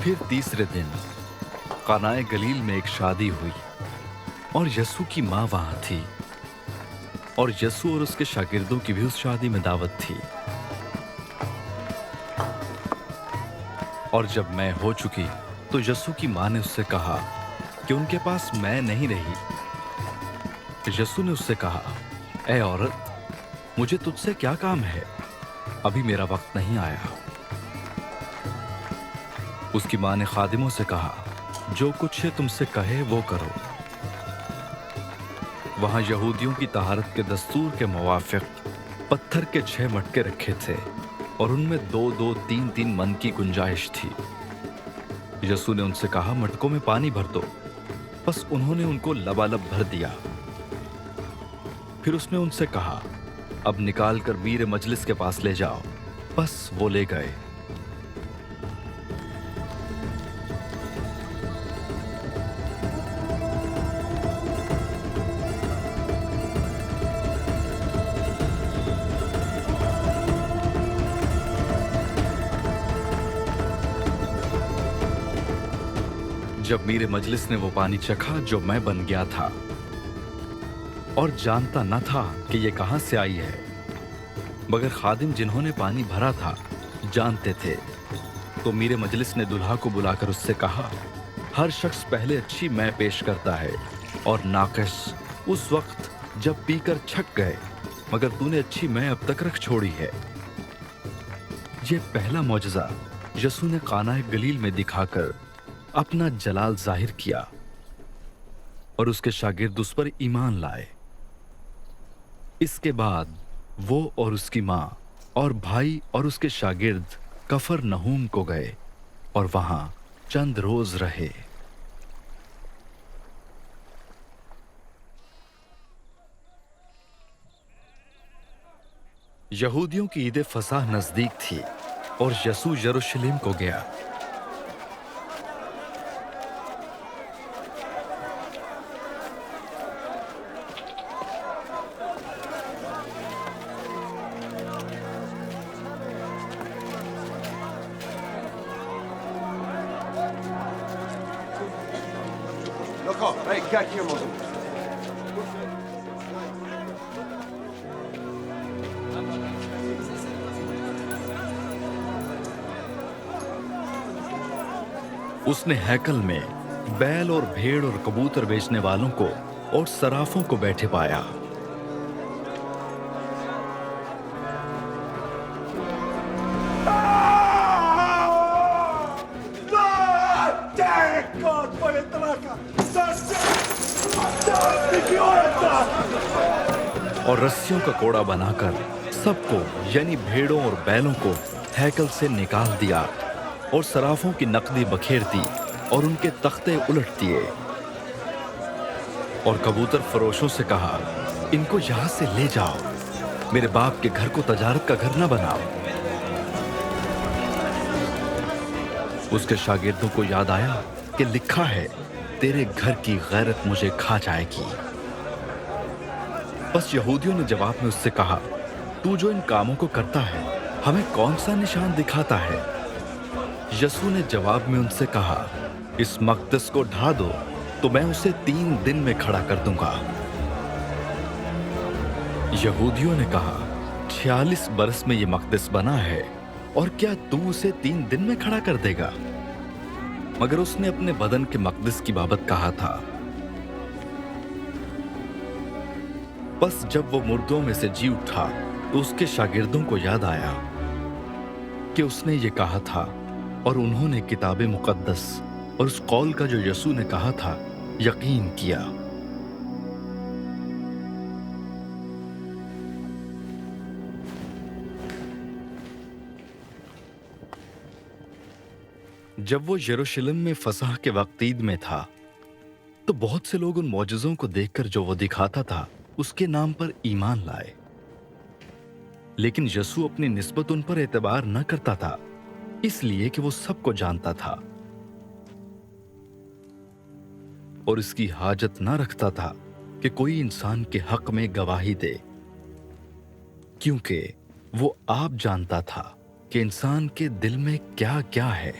फिर तीसरे दिन कानाए गलील में एक शादी हुई और यस्सू की माँ वहां थी और यस्सू और उसके शागिर्दों की भी उस शादी में दावत थी। और जब मैं हो चुकी तो यस्सू की माँ ने उससे कहा कि उनके पास मैं नहीं रही। यस्सू ने उससे कहा, ऐ औरत, मुझे तुझसे क्या काम है, अभी मेरा वक्त नहीं आया। उसकी माँ ने खादिमों से कहा, जो कुछ ये तुमसे कहे वो करो। वहां यहूदियों की तहारत के दस्तूर के मुवाफिक पत्थर के 6 मटके रखे थे और उनमें 2-2, 3-3 मन की गुंजाइश थी। यस्सू ने उनसे कहा, मटकों में पानी भर दो। बस उन्होंने उनको लबालब भर दिया। फिर उसने उनसे कहा, अब निकाल कर मीर मजलिस के पास ले जाओ। बस वो ले गए। जब मीर मजलिस ने वो पानी चखा जो मैं बन गया था और जानता न था कि ये कहां से आई है, मगर खादिम जिन्होंने पानी भरा था जानते थे, तो मीर मजलिस ने दुल्हा को बुलाकर उससे कहा, हर शख्स पहले अच्छी मैं पेश करता है और नाकिस उस वक्त जब पीकर छक गए, मगर तूने अच्छी मैं अब तक रख छोड़ी है। ये पहला मौजज़ा यस्सू ने कानाए गलील में दिखाकर अपना जलाल जाहिर किया और उसके शागिर्द उस पर ईमान लाए। इसके बाद वो और उसकी मां और भाई और उसके शागिर्द कफरनहूम को गए और वहां चंद रोज रहे। यहूदियों की ईद फसाह नजदीक थी और यस्सू यरूशलेम को गया। D'accord, allez, gars, qui remonte. उसने हैकल में बैल और भेड़ और कबूतर बेचने वालों को और सराफों को बैठे पाया। और रस्सियों का कोड़ा बनाकर सबको यानी भेड़ों और बैलों को हैकल से निकाल दिया और सराफों की नकदी बखेर दी और उनके तख्ते उलट दिए। और कबूतर फरोशों से कहा, इनको यहां से ले जाओ, मेरे बाप के घर को तजारत का घर न बनाओ। उसके शागिर्दों को याद आया कि लिखा है, तेरे घर की गैरत मुझे खा जाएगी। बस यहूदियों ने जवाब में उससे कहा, तू जो इन कामों को करता है हमें कौन सा निशान दिखाता है? यस्सू ने जवाब में उनसे कहा, इस मक़दस को ढा दो तो मैं उसे 3 दिन में खड़ा कर दूंगा। यहूदियों ने कहा, 46 बरस में ये मक़दस बना है और क्या तू उसे 3 दिन में खड़ा कर देगा? मगर उसने अपने बदन के मक़दस की बाबत कहा था। बस जब वो मुर्दों में से जी उठा तो उसके शागिर्दों को याद आया कि उसने ये कहा था और उन्होंने किताब मुक़द्दस और उस कौल का जो यस्सू ने कहा था यकीन किया। जब वो यरूशलेम में फसह के वक्त ईद में था तो बहुत से लोग उन मौजज़ों को देखकर जो वो दिखाता था उसके नाम पर ईमान लाए। लेकिन यस्सू अपनी निस्बत उन पर एतबार न करता था, इसलिए कि वो सबको जानता था और इसकी हाजत न रखता था कि कोई इंसान के हक में गवाही दे, क्योंकि वो आप जानता था कि इंसान के दिल में क्या क्या है।